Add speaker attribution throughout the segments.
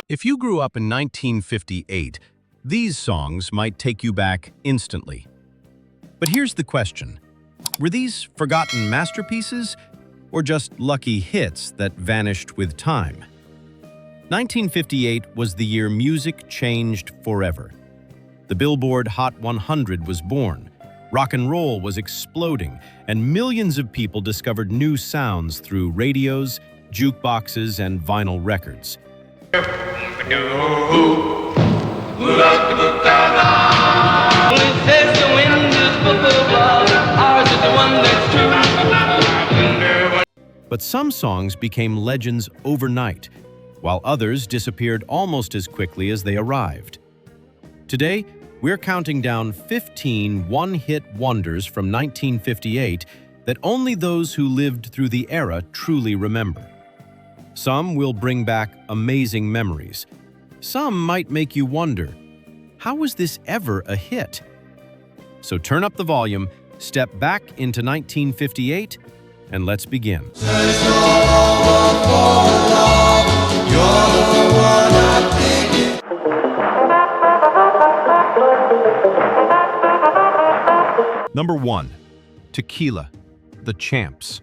Speaker 1: If you grew up in 1958, these songs might take you back instantly. But here's the question. Were these forgotten masterpieces or just lucky hits that vanished with time? 1958 was the year music changed forever. The Billboard Hot 100 was born, rock and roll was exploding, and millions of people discovered new sounds through radios, jukeboxes, and vinyl records. But some songs became legends overnight, while others disappeared almost as quickly as they arrived. Today, we're counting down 15 one-hit wonders from 1958 that only those who lived through the era truly remember. Some will bring back amazing memories. Some might make you wonder, how was this ever a hit? So turn up the volume, step back into 1958, and let's begin. Number 1. Tequila, the Champs.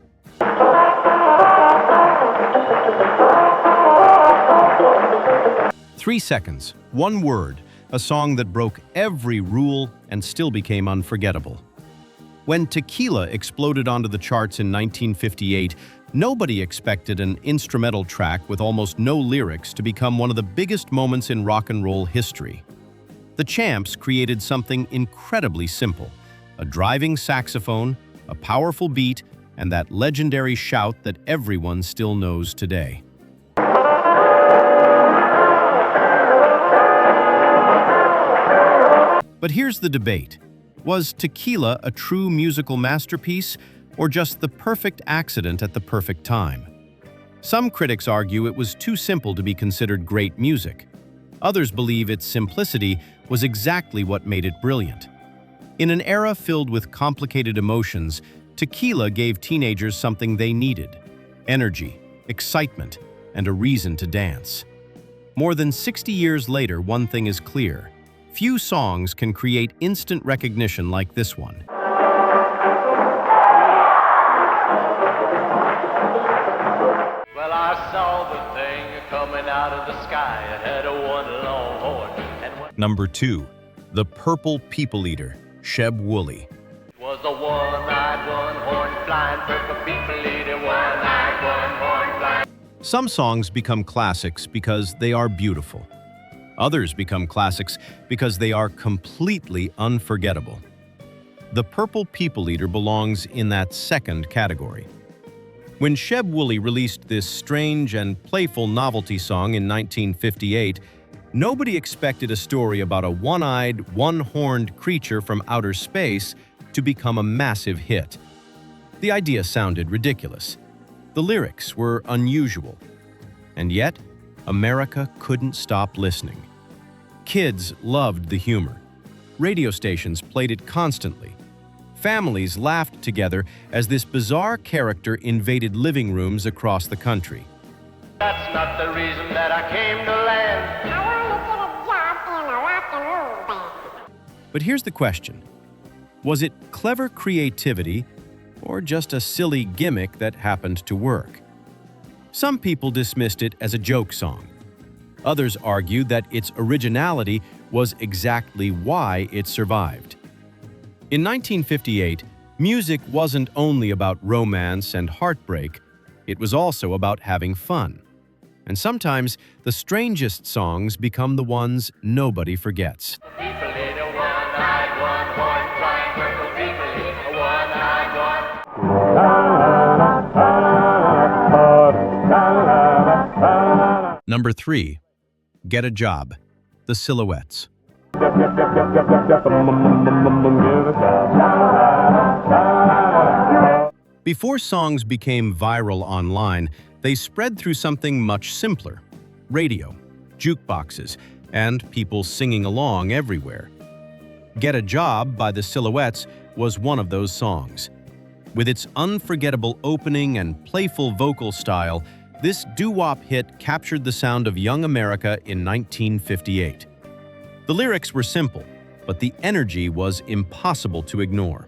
Speaker 1: "3 seconds, one word, a song that broke every rule and still became unforgettable. When Tequila exploded onto the charts in 1958, nobody expected an instrumental track with almost no lyrics to become one of the biggest moments in rock and roll history. The Champs created something incredibly simple: a driving saxophone, a powerful beat, and that legendary shout that everyone still knows today. But here's the debate. Was Tequila a true musical masterpiece or just the perfect accident at the perfect time? Some critics argue it was too simple to be considered great music. Others believe its simplicity was exactly what made it brilliant. In an era filled with complicated emotions, Tequila gave teenagers something they needed: energy, excitement, and a reason to dance. More than 60 years later, one thing is clear. Few songs can create instant recognition like this one.
Speaker 2: Well, I saw the thing coming out of the sky. It had a one long horn.
Speaker 1: Number 2. The Purple People Eater, Sheb Wooley.
Speaker 2: Was a one-eyed, one-horned, flying purple people eater, one-eyed, one-horned, flying.
Speaker 1: Some songs become classics because they are beautiful. Others become classics because they are completely unforgettable. The Purple People Eater belongs in that second category. When Sheb Wooley released this strange and playful novelty song in 1958, nobody expected a story about a one-eyed, one-horned creature from outer space to become a massive hit. The idea sounded ridiculous. The lyrics were unusual. And yet, America couldn't stop listening. Kids loved the humor. Radio stations played it constantly. Families laughed together as this bizarre character invaded living rooms across the country.
Speaker 2: That's not the reason that I came to land.
Speaker 3: I want to get a job in a rock and roll band.
Speaker 1: But here's the question. Was it clever creativity or just a silly gimmick that happened to work? Some people dismissed it as a joke song. Others argued that its originality was exactly why it survived. In 1958, music wasn't only about romance and heartbreak, it was also about having fun. And sometimes, the strangest songs become the ones nobody forgets.
Speaker 2: People eater, one-eyed, one-horned, flying purple people eater, one-eyed, one.
Speaker 1: Number 3. Get a Job, the Silhouettes. Before songs became viral online, they spread through something much simpler: radio, jukeboxes, and people singing along everywhere. Get a Job by the Silhouettes was one of those songs. With its unforgettable opening and playful vocal style, This doo-wop hit captured the sound of young America in 1958. The lyrics were simple, but the energy was impossible to ignore.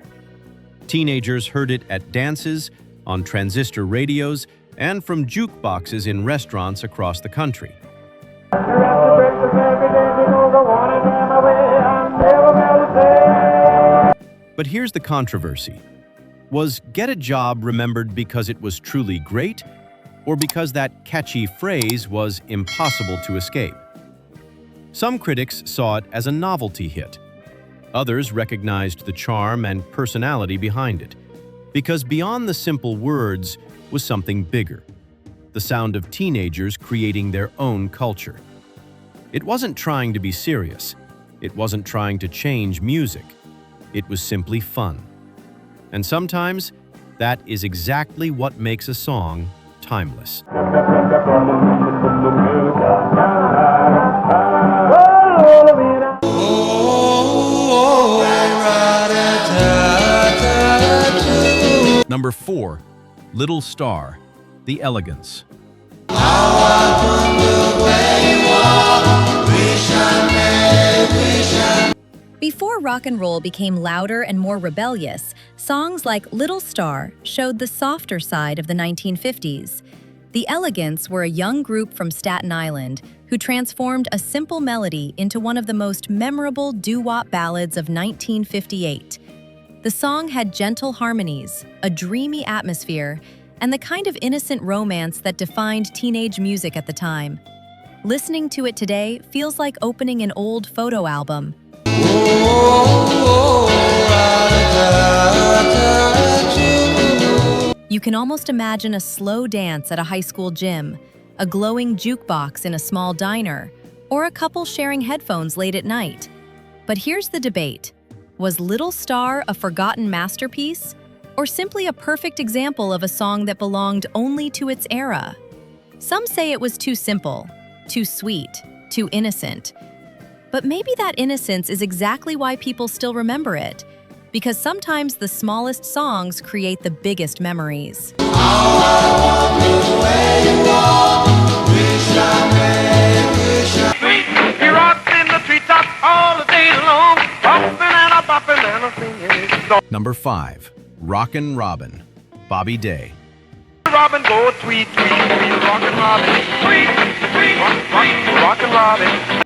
Speaker 1: Teenagers heard it at dances, on transistor radios, and from jukeboxes in restaurants across the country. But here's the controversy. Was Get a Job remembered because it was truly great, or because that catchy phrase was impossible to escape? Some critics saw it as a novelty hit. Others recognized the charm and personality behind it, because beyond the simple words was something bigger, the sound of teenagers creating their own culture. It wasn't trying to be serious. It wasn't trying to change music. It was simply fun. And sometimes, that is exactly what makes a song timeless. Number 4, Little Star, the Elegance.
Speaker 4: Before rock and roll became louder and more rebellious, songs like Little Star showed the softer side of the 1950s. The Elegance were a young group from Staten Island who transformed a simple melody into one of the most memorable doo-wop ballads of 1958. The song had gentle harmonies, a dreamy atmosphere, and the kind of innocent romance that defined teenage music at the time. Listening to it today feels like opening an old photo album. You can almost imagine a slow dance at a high school gym, a glowing jukebox in a small diner, or a couple sharing headphones late at night. But here's the debate. Was Little Star a forgotten masterpiece, or simply a perfect example of a song that belonged only to its era? Some say it was too simple, too sweet, too innocent. But maybe that innocence is exactly why people still remember it, because sometimes the smallest songs create the biggest memories.
Speaker 2: He rocks in the treetop all the day long, popping and a bopping and a singing his song.
Speaker 1: Number 5, Rockin' Robin, Bobby Day.
Speaker 2: Robin go tweet, tweet, tweet, rockin' Robin, tweet, tweet, rockin' Robin.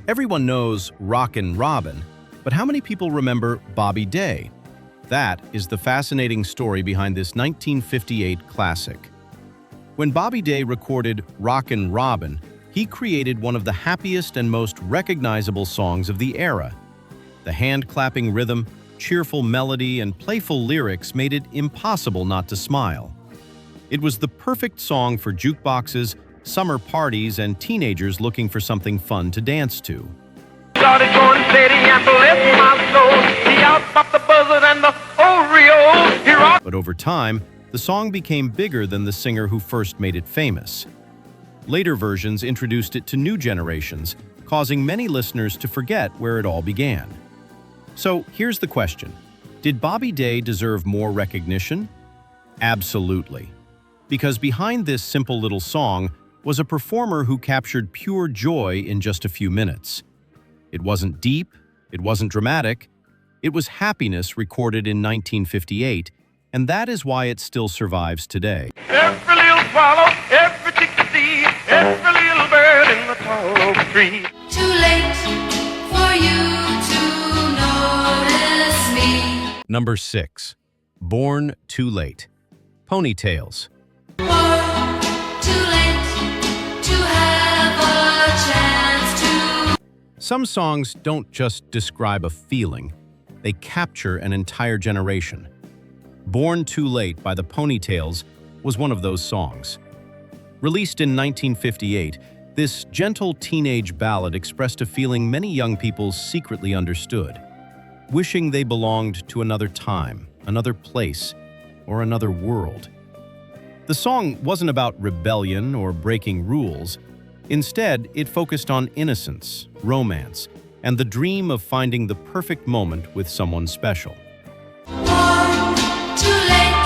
Speaker 1: Everyone knows Rockin' Robin, but how many people remember Bobby Day? That is the fascinating story behind this 1958 classic. When Bobby Day recorded Rockin' Robin, he created one of the happiest and most recognizable songs of the era. The hand-clapping rhythm, cheerful melody, and playful lyrics made it impossible not to smile. It was the perfect song for jukeboxes, summer parties, and teenagers looking for something fun to dance to.
Speaker 2: Started going steady and bless my soul. He out popped the buzzard and the Oreo. He rocked.
Speaker 1: But over time, the song became bigger than the singer who first made it famous. Later versions introduced it to new generations, causing many listeners to forget where it all began. So here's the question. Did Bobby Day deserve more recognition? Absolutely. Because behind this simple little song was a performer who captured pure joy in just a few minutes. It wasn't deep, it wasn't dramatic, it was happiness recorded in 1958, and that is why it still survives today.
Speaker 2: Every little swallow, every chickadee, every little bird in the tall oak tree.
Speaker 5: Too late for you to notice me.
Speaker 1: Number 6. Born Too Late, Ponytails.
Speaker 5: Or too late to have a chance to.
Speaker 1: Some songs don't just describe a feeling, they capture an entire generation. Born Too Late by the Ponytails was one of those songs. Released in 1958, this gentle teenage ballad expressed a feeling many young people secretly understood, wishing they belonged to another time, another place, or another world. The song wasn't about rebellion or breaking rules. Instead, it focused on innocence, romance, and the dream of finding the perfect moment with someone special.
Speaker 5: Too late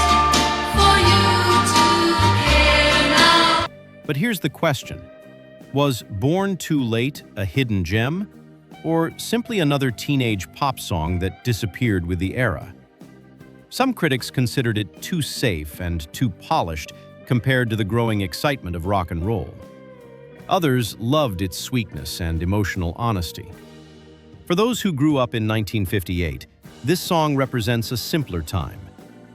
Speaker 5: for you to care now.
Speaker 1: But here's the question. Was Born Too Late a hidden gem, or simply another teenage pop song that disappeared with the era? Some critics considered it too safe and too polished compared to the growing excitement of rock and roll. Others loved its sweetness and emotional honesty. For those who grew up in 1958, this song represents a simpler time,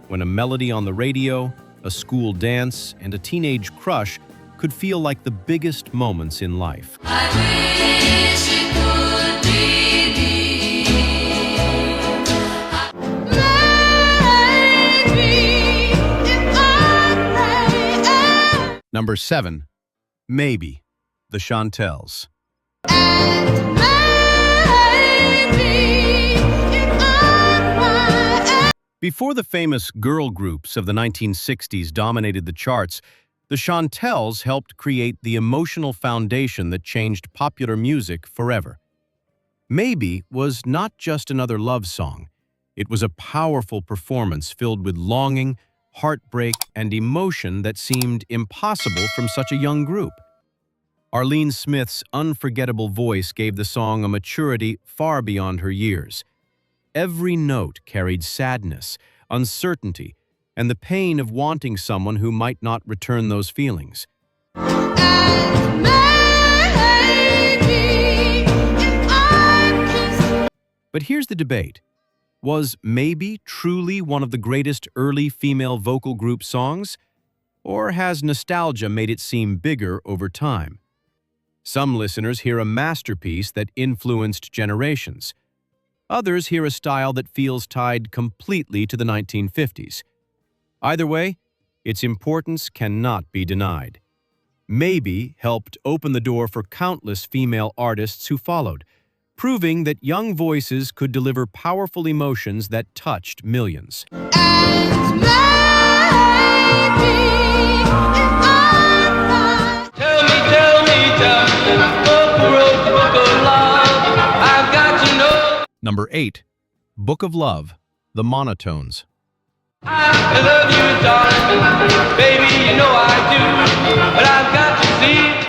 Speaker 1: when a melody on the radio, a school dance, and a teenage crush could feel like the biggest moments in life.
Speaker 5: I wish it could be me. Maybe if I pray
Speaker 1: Number 7. Maybe, the Chantels.
Speaker 5: and maybe if I cry.
Speaker 1: Before the famous girl groups of the 1960s dominated the charts, the Chantels helped create the emotional foundation that changed popular music forever. Maybe was not just another love song. It was a powerful performance filled with longing, heartbreak, and emotion that seemed impossible from such a young group. Arlene Smith's unforgettable voice gave the song a maturity far beyond her years. Every note carried sadness, uncertainty, and the pain of wanting someone who might not return those feelings.
Speaker 5: And maybe if I kiss.
Speaker 1: But here's the debate. Was Maybe truly one of the greatest early female vocal group songs? Or has nostalgia made it seem bigger over time? Some listeners hear a masterpiece that influenced generations. Others hear a style that feels tied completely to the 1950s. Either way, its importance cannot be denied. Maybe helped open the door for countless female artists who followed, proving that young voices could deliver powerful emotions that touched millions.
Speaker 5: And maybe if I cry.
Speaker 2: Tell me, who wrote the book of love? I've got to know.
Speaker 1: Number 8. Book of Love, the Monotones.
Speaker 2: I love you, darling, baby, you know I do, but I've got to see.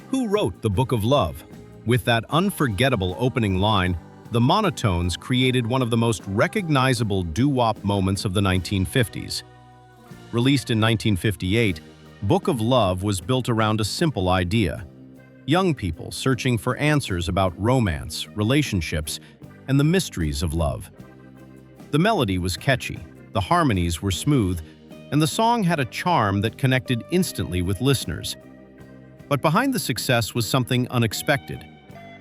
Speaker 1: Who wrote the Book of Love? With that unforgettable opening line, the Monotones created one of the most recognizable doo-wop moments of the 1950s. Released in 1958, Book of Love was built around a simple idea. Young people searching for answers about romance, relationships, and the mysteries of love. The melody was catchy, the harmonies were smooth, and the song had a charm that connected instantly with listeners. But behind the success was something unexpected.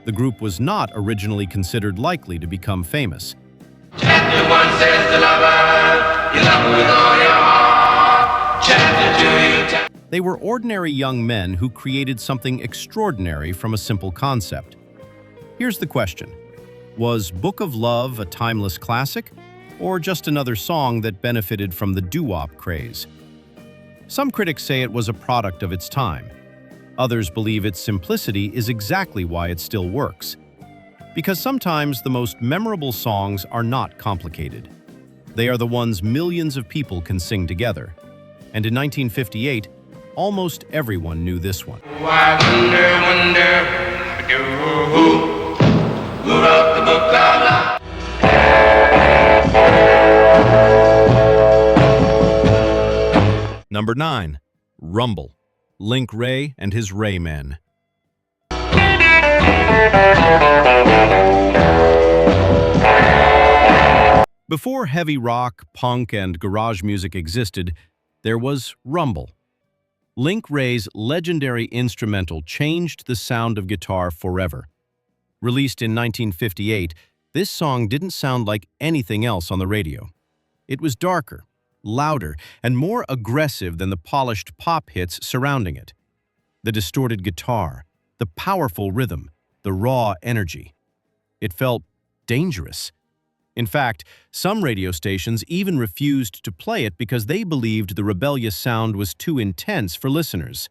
Speaker 1: The group was not originally considered likely to become famous.
Speaker 2: Chapter 1 says to lover, you love me with all your heart. Chapter 2, you
Speaker 1: They were ordinary young men who created something extraordinary from a simple concept. Here's the question. Was Book of Love a timeless classic, or just another song that benefited from the doo-wop craze? Some critics say it was a product of its time. Others believe its simplicity is exactly why it still works. Because sometimes the most memorable songs are not complicated. They are the ones millions of people can sing together. And in 1958, almost everyone knew this one.
Speaker 2: I wonder, who wrote the book of love?
Speaker 1: Number 9. Rumble, Link Wray and his Wray Men. Before heavy rock, punk, and garage music existed, there was rumble. Link Wray's legendary instrumental changed the sound of guitar forever. Released in 1958, this song didn't sound like anything else on the radio. It was darker, louder, and more aggressive than the polished pop hits surrounding it. The distorted guitar, the powerful rhythm, the raw energy. It felt dangerous. In fact, some radio stations even refused to play it because they believed the rebellious sound was too intense for listeners.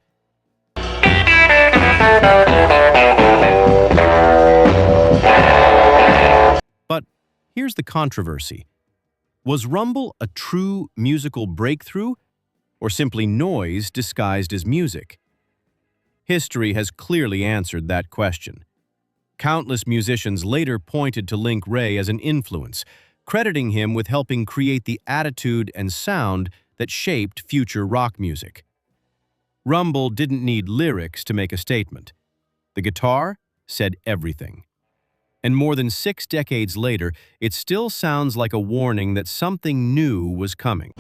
Speaker 1: But here's the controversy. Was Rumble a true musical breakthrough, or simply noise disguised as music? History has clearly answered that question. Countless musicians later pointed to Link Wray as an influence, crediting him with helping create the attitude and sound that shaped future rock music. Rumble didn't need lyrics to make a statement. The guitar said everything. And more than 6 decades later, it still sounds like a warning that something new was coming.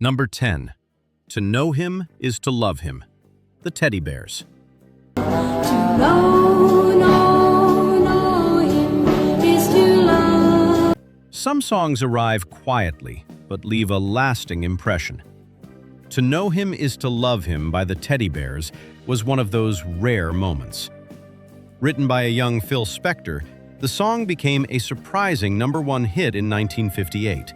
Speaker 1: Number 10. To know him is to love him. The Teddy Bears. Some songs arrive quietly, but leave a lasting impression. To Know Him Is to Love Him by the Teddy Bears was one of those rare moments. Written by a young Phil Spector, the song became a surprising #1 hit in 1958.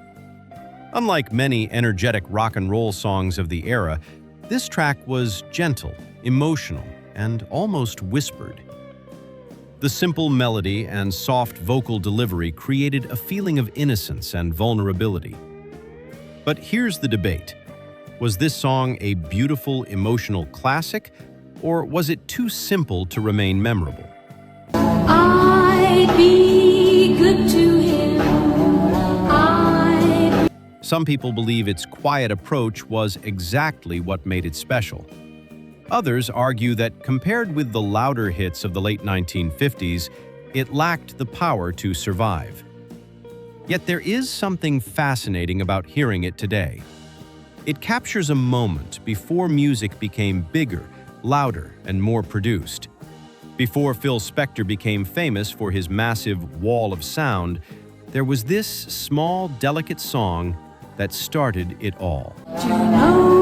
Speaker 1: Unlike many energetic rock and roll songs of the era, this track was gentle, emotional, and almost whispered. The simple melody and soft vocal delivery created a feeling of innocence and vulnerability. But here's the debate. Was this song a beautiful, emotional classic, or was it too simple to remain memorable? I'd be good to him. Some people believe its quiet approach was exactly what made it special. Others argue that compared with the louder hits of the late 1950s, it lacked the power to survive. Yet there is something fascinating about hearing it today. It captures a moment before music became bigger, louder, and more produced. Before Phil Spector became famous for his massive wall of sound, there was this small, delicate song that started it all. To know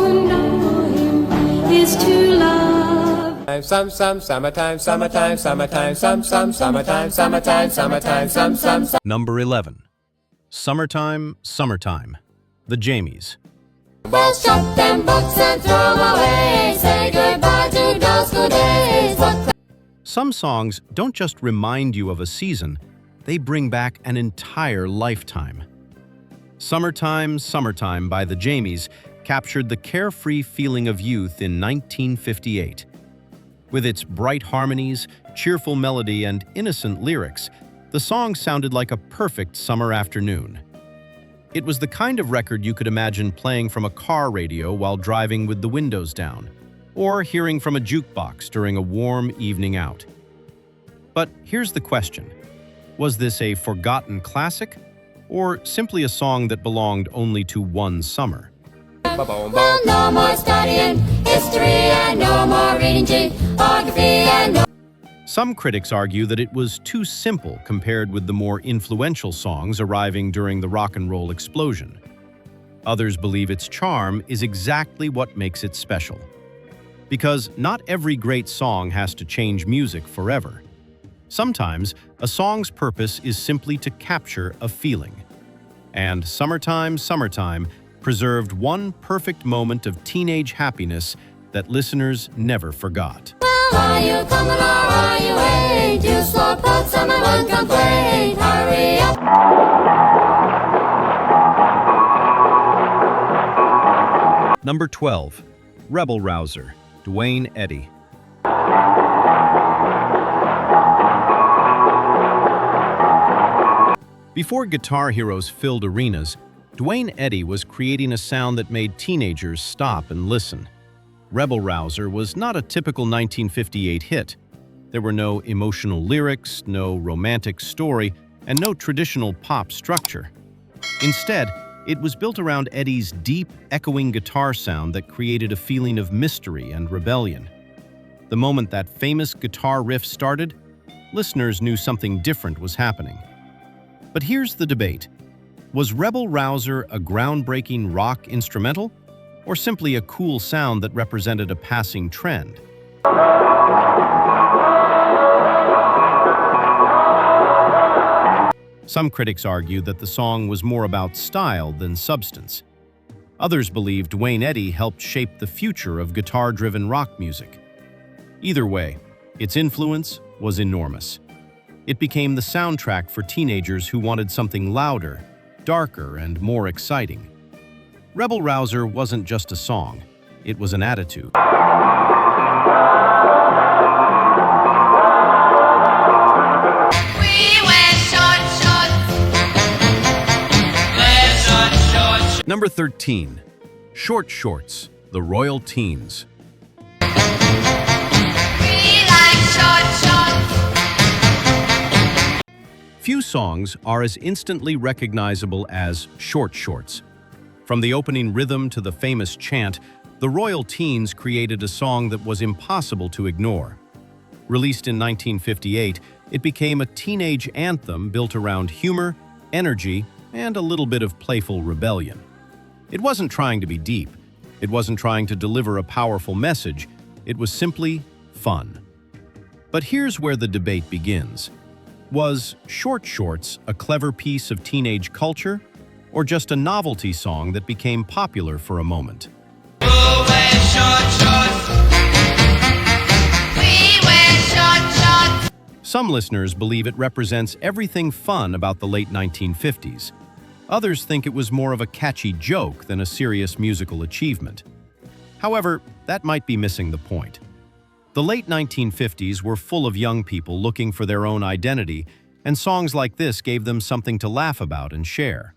Speaker 1: him is to love.
Speaker 6: Summertime, summertime.
Speaker 1: Number 11. Summertime, Summertime. The Jamies.
Speaker 5: Boys shut them books and throw 'em away. Say goodbye to those good days.
Speaker 1: Some songs don't just remind you of a season, they bring back an entire lifetime. Summertime, Summertime by the Jamies captured the carefree feeling of youth in 1958. With its bright harmonies, cheerful melody, and innocent lyrics, the song sounded like a perfect summer afternoon. It was the kind of record you could imagine playing from a car radio while driving with the windows down, or hearing from a jukebox during a warm evening out. But here's the question. Was this a forgotten classic, or simply a song that belonged only to one summer?
Speaker 5: Well, no more studying history and no more reading geography and no.
Speaker 1: Some critics argue that it was too simple compared with the more influential songs arriving during the rock and roll explosion. Others believe its charm is exactly what makes it special. Because not every great song has to change music forever. Sometimes, a song's purpose is simply to capture a feeling. And Summertime, Summertime preserved one perfect moment of teenage happiness that listeners never forgot.
Speaker 5: Well, are you coming or are you waiting? You slow boat, summer won't complain. Hurry up.
Speaker 1: Number 12. Rebel Rouser, Duane Eddy. Before guitar heroes filled arenas, Duane Eddy was creating a sound that made teenagers stop and listen. Rebel Rouser was not a typical 1958 hit. There were no emotional lyrics, no romantic story, and no traditional pop structure. Instead, it was built around Eddy's deep, echoing guitar sound that created a feeling of mystery and rebellion. The moment that famous guitar riff started, listeners knew something different was happening. But here's the debate. Was Rebel Rouser a groundbreaking rock instrumental, or simply a cool sound that represented a passing trend? Some critics argue that the song was more about style than substance. Others believe Duane Eddy helped shape the future of guitar-driven rock music. Either way, its influence was enormous. It became the soundtrack for teenagers who wanted something louder, darker, and more exciting. Rebel Rouser wasn't just a song, it was an attitude. Number 13. Short Shorts, the Royal Teens. Few songs are as instantly recognizable as Short Shorts. From the opening rhythm to the famous chant, the Royal Teens created a song that was impossible to ignore. Released in 1958, it became a teenage anthem built around humor, energy, and a little bit of playful rebellion. It wasn't trying to be deep. It wasn't trying to deliver a powerful message. It was simply fun. But here's where the debate begins. Was Short Shorts a clever piece of teenage culture, or just a novelty song that became popular for a moment? Some listeners believe it represents everything fun about the late 1950s. Others think it was more of a catchy joke than a serious musical achievement. However, that might be missing the point. The late 1950s were full of young people looking for their own identity, and songs like this gave them something to laugh about and share.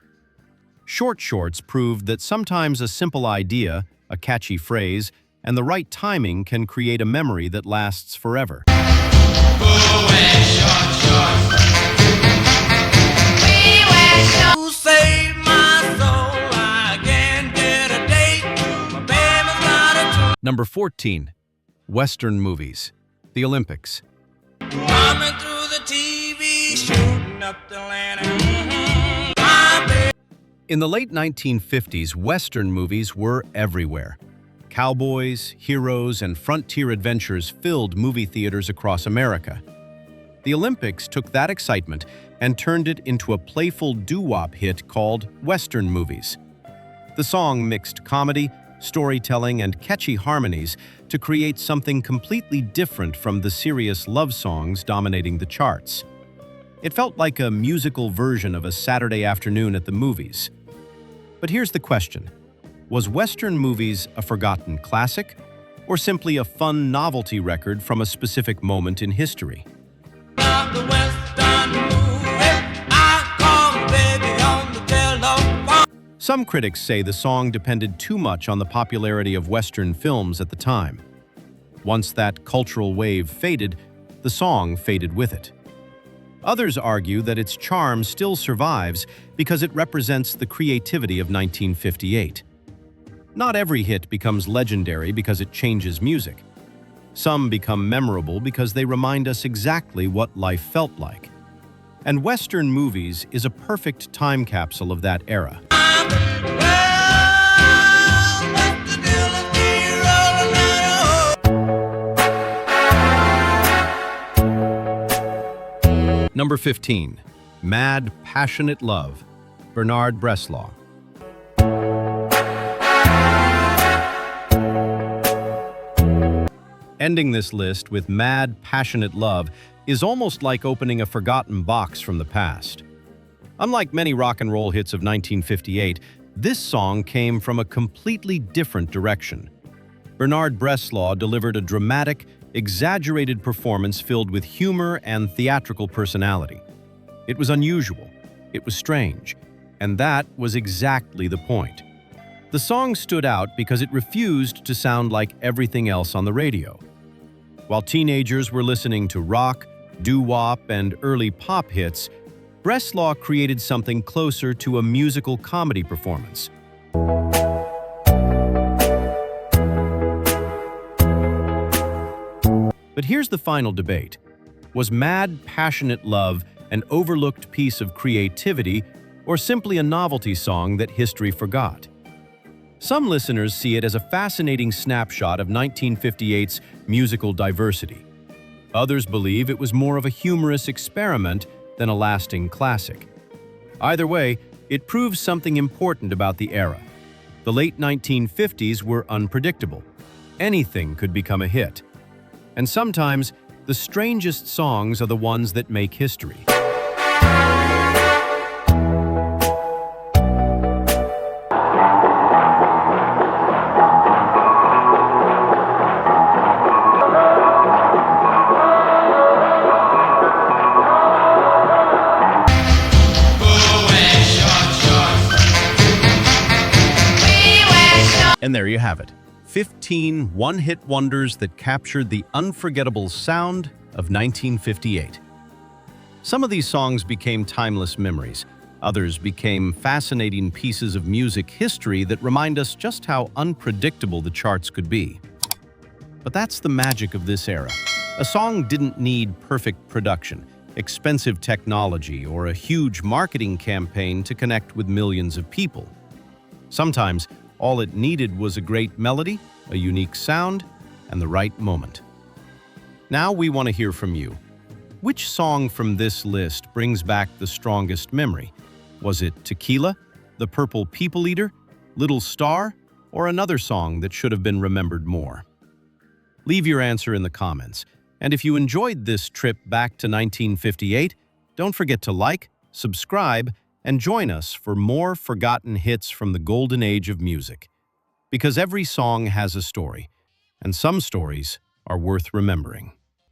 Speaker 1: Short Shorts proved that sometimes a simple idea, a catchy phrase, and the right timing can create a memory that lasts forever. Number 14. Western movies. The Olympics.
Speaker 6: Coming through the TV, shooting up the land.
Speaker 1: In the late 1950s, Western movies were everywhere. Cowboys, heroes, and frontier adventures filled movie theaters across America. The Olympics took that excitement and turned it into a playful doo-wop hit called Western movies. The song mixed comedy, storytelling, and catchy harmonies to create something completely different from the serious love songs dominating the charts. It felt like a musical version of a Saturday afternoon at the movies. But here's the question. Was Western movies a forgotten classic, or simply a fun novelty record from a specific moment in history? Some critics say the song depended too much on the popularity of Western films at the time. Once that cultural wave faded, the song faded with it. Others argue that its charm still survives because it represents the creativity of 1958. Not every hit becomes legendary because it changes music. Some become memorable because they remind us exactly what life felt like. And Western movies is a perfect time capsule of that era. Number 15. Mad, Passionate Love, Bernard Bresslaw. Ending this list with Mad, Passionate Love is almost like opening a forgotten box from the past. Unlike many rock and roll hits of 1958, this song came from a completely different direction. Bernard Bresslaw delivered a dramatic, exaggerated performance filled with humor and theatrical personality. It was unusual, it was strange, and that was exactly the point. The song stood out because it refused to sound like everything else on the radio. While teenagers were listening to rock, doo-wop, and early pop hits, Bresslaw created something closer to a musical comedy performance. But here's the final debate. Was Mad, Passionate Love an overlooked piece of creativity or simply a novelty song that history forgot? Some listeners see it as a fascinating snapshot of 1958's musical diversity. Others believe it was more of a humorous experiment than a lasting classic. Either way, it proves something important about the era. The late 1950s were unpredictable. Anything could become a hit. And sometimes, The strangest songs are the ones that make history. And there you have it. 15 one-hit wonders that captured the unforgettable sound of 1958. Some of these songs became timeless memories. Others became fascinating pieces of music history that remind us just how unpredictable the charts could be. But that's the magic of this era. A song didn't need perfect production, expensive technology, or a huge marketing campaign to connect with millions of people. Sometimes, all it needed was a great melody, a unique sound, and the right moment. Now we want to hear from you. Which song from this list brings back the strongest memory? Was it Tequila, The Purple People Eater, Little Star, or another song that should have been remembered more? Leave your answer in the comments. And if you enjoyed this trip back to 1958, don't forget to like, subscribe, and join us for more forgotten hits from the golden age of music. Because every song has a story, and some stories are worth remembering.